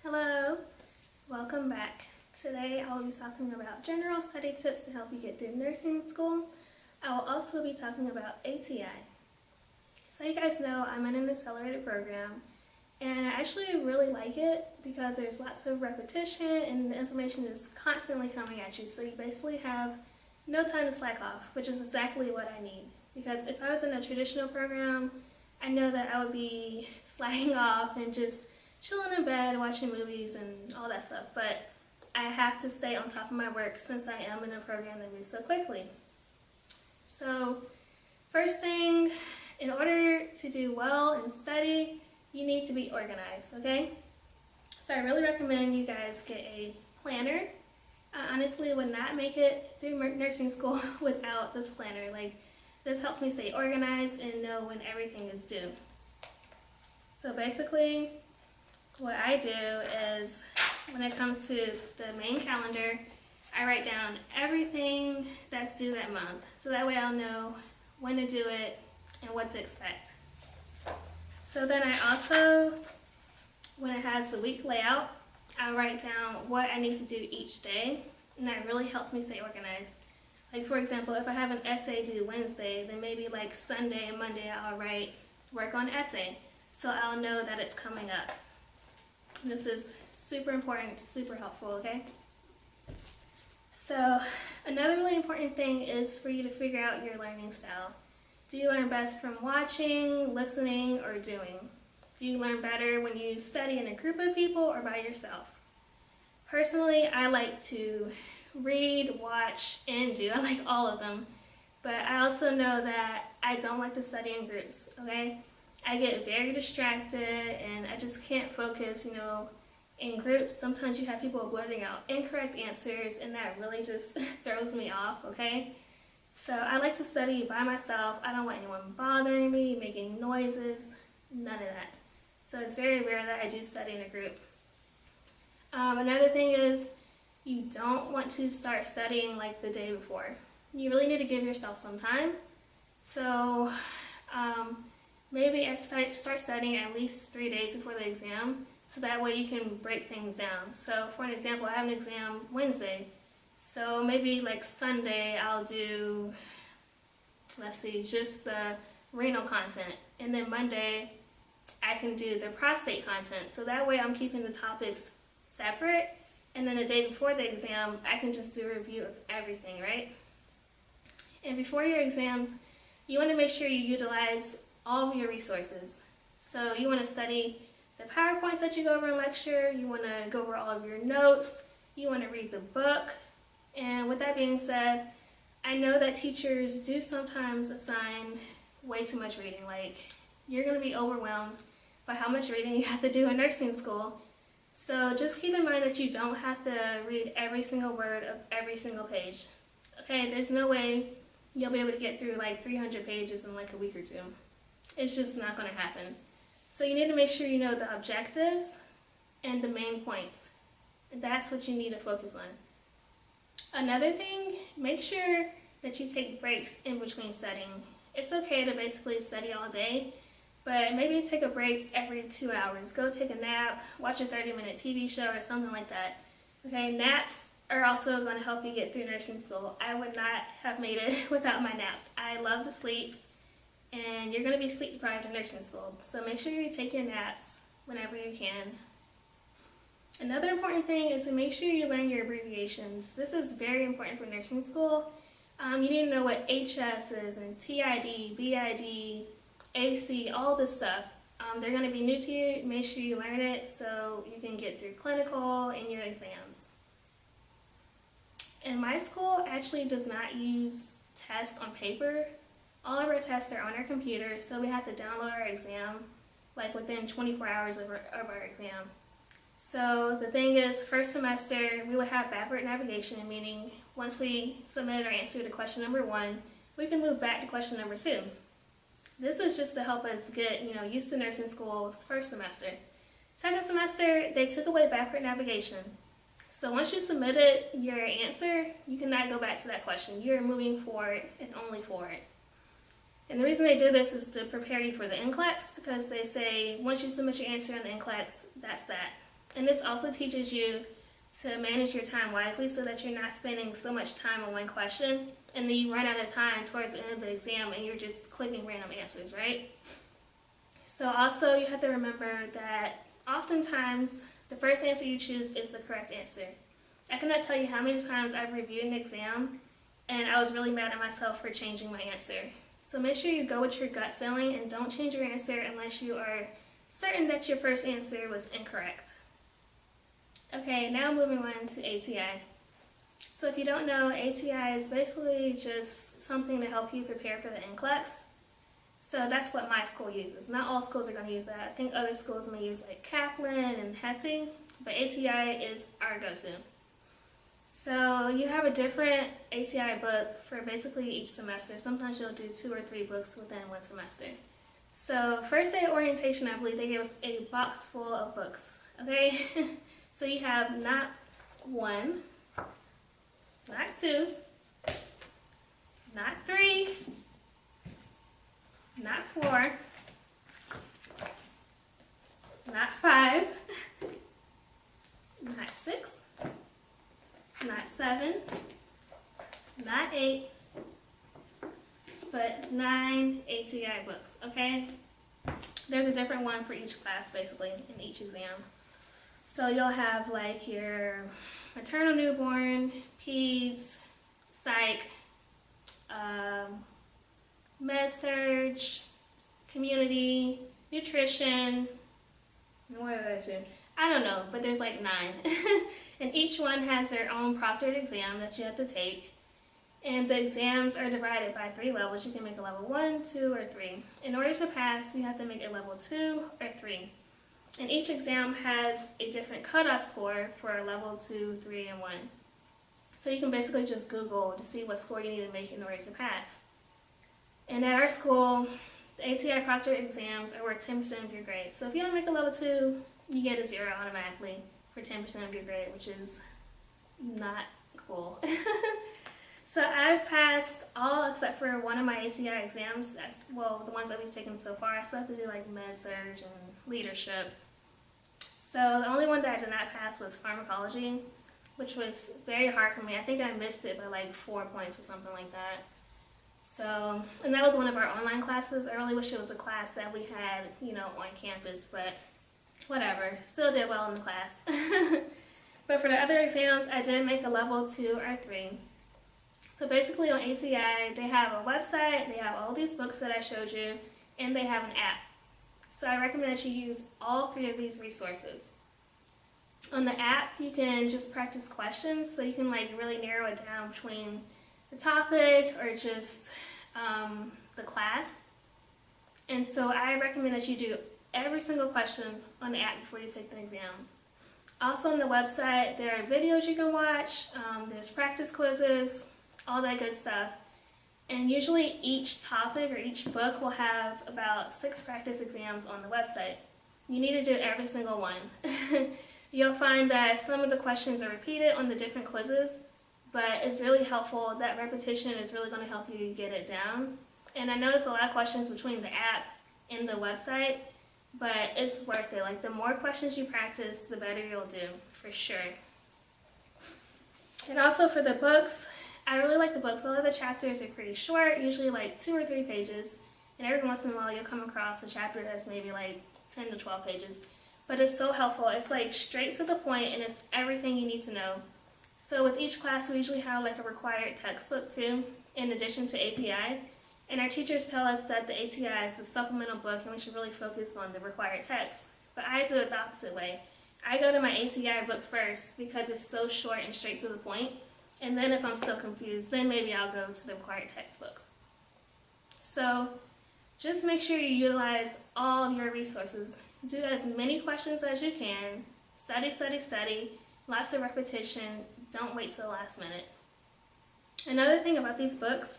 Hello, welcome back. Today I will be talking about general study tips to help you get through nursing school. I will also be talking about ATI. So you guys know I'm in an accelerated program and I actually really like it because there's lots of repetition and the information is constantly coming at you. So you basically have no time to slack off, which is exactly what I need. Because if I was in a traditional program, I know that I would be slacking off and just chilling in bed, watching movies and all that stuff, but I have to stay on top of my work since I am in a program that moves so quickly. So first thing, in order to do well and study, you need to be organized, okay? So I really recommend you guys get a planner. I honestly would not make it through nursing school without this planner. This helps me stay organized and know when everything is due. So basically, what I do is, when it comes to the main calendar, I write down everything that's due that month. So that way I'll know when to do it and what to expect. So then I also, when it has the week layout, I write down what I need to do each day, and that really helps me stay organized. Like for example, if I have an essay due Wednesday, then maybe like Sunday and Monday I'll write work on essay, so I'll know that it's coming up. This is super important, super helpful, okay? So another really important thing is for you to figure out your learning style. Do you learn best from watching, listening, or doing? Do you learn better when you study in a group of people or by yourself? Personally, I like to read, watch, and do. I like all of them. But I also know that I don't like to study in groups, okay? I get very distracted and I just can't focus, in groups. Sometimes you have people blurting out incorrect answers and that really just throws me off, okay? So I like to study by myself. I don't want anyone bothering me, making noises, none of that. So it's very rare that I do study in a group. Another thing is you don't want to start studying like the day before. You really need to give yourself some time. So maybe I start studying at least 3 days before the exam, so that way you can break things down. So for an example, I have an exam Wednesday, so maybe like Sunday I'll do, just the renal content, and then Monday I can do the prostate content, so that way I'm keeping the topics separate, and then the day before the exam I can just do a review of everything, right? And before your exams, you want to make sure you utilize all of your resources. So you want to study the PowerPoints that you go over in lecture, you want to go over all of your notes, you want to read the book. And with that being said, I know that teachers do sometimes assign way too much reading. You're going to be overwhelmed by how much reading you have to do in nursing school. So just keep in mind that you don't have to read every single word of every single page. Okay, there's no way you'll be able to get through 300 pages in a week or two. It's just not going to happen. So you need to make sure you know the objectives and the main points. That's what you need to focus on. Another thing, make sure that you take breaks in between studying. It's okay to basically study all day, but maybe take a break every 2 hours. Go take a nap, watch a 30-minute TV show or something like that. Okay, naps are also going to help you get through nursing school. I would not have made it without my naps. I love to sleep, and you're going to be sleep deprived in nursing school. So make sure you take your naps whenever you can. Another important thing is to make sure you learn your abbreviations. This is very important for nursing school. You need to know what HS is and TID, BID, AC, all this stuff. They're going to be new to you. Make sure you learn it so you can get through clinical and your exams. And my school actually does not use tests on paper. All of our tests are on our computer, so we have to download our exam within 24 hours of our exam. So the thing is, first semester we would have backward navigation, meaning once we submitted our answer to question number 1, we can move back to question number 2. This is just to help us get used to nursing school's first semester. Second semester, they took away backward navigation. So once you submitted your answer, you cannot go back to that question. You're moving forward and only forward. And the reason they do this is to prepare you for the NCLEX, because they say once you submit your answer in the NCLEX, that's that. And this also teaches you to manage your time wisely so that you're not spending so much time on one question and then you run out of time towards the end of the exam and you're just clicking random answers, right? So also you have to remember that oftentimes the first answer you choose is the correct answer. I cannot tell you how many times I've reviewed an exam and I was really mad at myself for changing my answer. So make sure you go with your gut feeling and don't change your answer unless you are certain that your first answer was incorrect. Okay, now moving on to ATI. So if you don't know, ATI is basically just something to help you prepare for the NCLEX. So that's what my school uses. Not all schools are going to use that. I think other schools may use like Kaplan and Hesse, but ATI is our go-to. So you have a different ATI book for basically each semester. Sometimes you'll do 2 or 3 books within one semester. So first day of orientation, I believe they gave us a box full of books, okay? So you have not 1, not 2, not 3, not 4, not 5, not 6, not 7, not 8, but 9 ATI books, okay? There's a different one for each class, basically, in each exam. So you'll have like your maternal newborn, peds, psych, med-surg, community, nutrition, what else? I don't know, but there's like 9. And each one has their own proctored exam that you have to take. And the exams are divided by 3 levels. You can make a level 1, 2, or 3. In order to pass, you have to make a level 2 or 3. And each exam has a different cutoff score for level 2, 3, and 1. So you can basically just Google to see what score you need to make in order to pass. And at our school, the ATI Proctored exams are worth 10% of your grade. So if you don't make a level 2, you get a 0 automatically for 10% of your grade, which is not cool. So I've passed all except for one of my ATI exams. Well, the ones that we've taken so far. I still have to do like med-surg and leadership. So the only one that I did not pass was pharmacology, which was very hard for me. I think I missed it by like 4 points or something like that. So, and that was one of our online classes. I really wish it was a class that we had, on campus, but whatever. Still did well in the class. But for the other exams, I did make a level 2 or 3. So basically on ATI, they have a website, they have all these books that I showed you, and they have an app. So I recommend that you use all 3 of these resources. On the app, you can just practice questions, so you can like really narrow it down between the topic or just the class. And so I recommend that you do every single question on the app before you take the exam. Also on the website, there are videos you can watch, there's practice quizzes, all that good stuff. And usually each topic or each book will have about 6 practice exams on the website. You need to do every single one. You'll find that some of the questions are repeated on the different quizzes, but it's really helpful. That repetition is really going to help you get it down. And I noticed a lot of questions between the app and the website, but it's worth it. Like the more questions you practice, the better you'll do, for sure. And also for the books, I really like the books. All of the chapters are pretty short, usually like 2 or 3 pages. And every once in a while you'll come across a chapter that's maybe like 10 to 12 pages. But it's so helpful. It's like straight to the point and it's everything you need to know. So with each class we usually have like a required textbook too, in addition to ATI. And our teachers tell us that the ATI is the supplemental book and we should really focus on the required text. But I do it the opposite way. I go to my ATI book first because it's so short and straight to the point. And then if I'm still confused, then maybe I'll go to the required textbooks. So just make sure you utilize all of your resources. Do as many questions as you can. Study, study, study. Lots of repetition. Don't wait till the last minute. Another thing about these books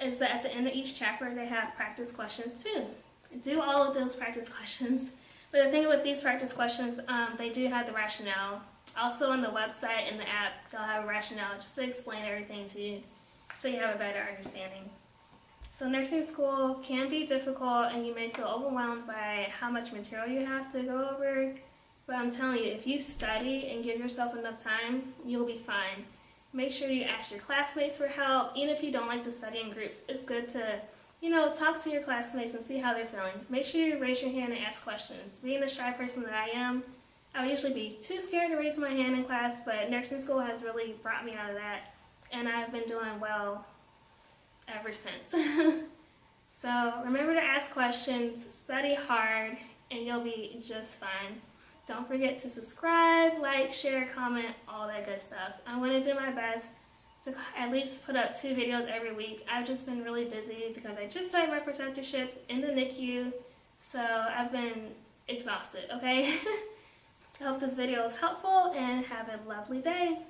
is that at the end of each chapter they have practice questions too. Do all of those practice questions. But the thing with these practice questions, they do have the rationale. Also on the website and the app, they'll have a rationale just to explain everything to you so you have a better understanding. So nursing school can be difficult and you may feel overwhelmed by how much material you have to go over, But I'm telling you, if you study and give yourself enough time, you'll be fine. Make sure you ask your classmates for help. Even if you don't like to study in groups, it's good to, talk to your classmates and see how they're feeling. Make sure you raise your hand and ask questions. Being the shy person that I am, I would usually be too scared to raise my hand in class, but nursing school has really brought me out of that, and I've been doing well ever since. So remember to ask questions, study hard, and you'll be just fine. Don't forget to subscribe, like, share, comment, all that good stuff. I'm going to do my best to at least put up 2 videos every week. I've just been really busy because I just started my preceptorship in the NICU, so I've been exhausted, okay? I hope this video was helpful, and have a lovely day.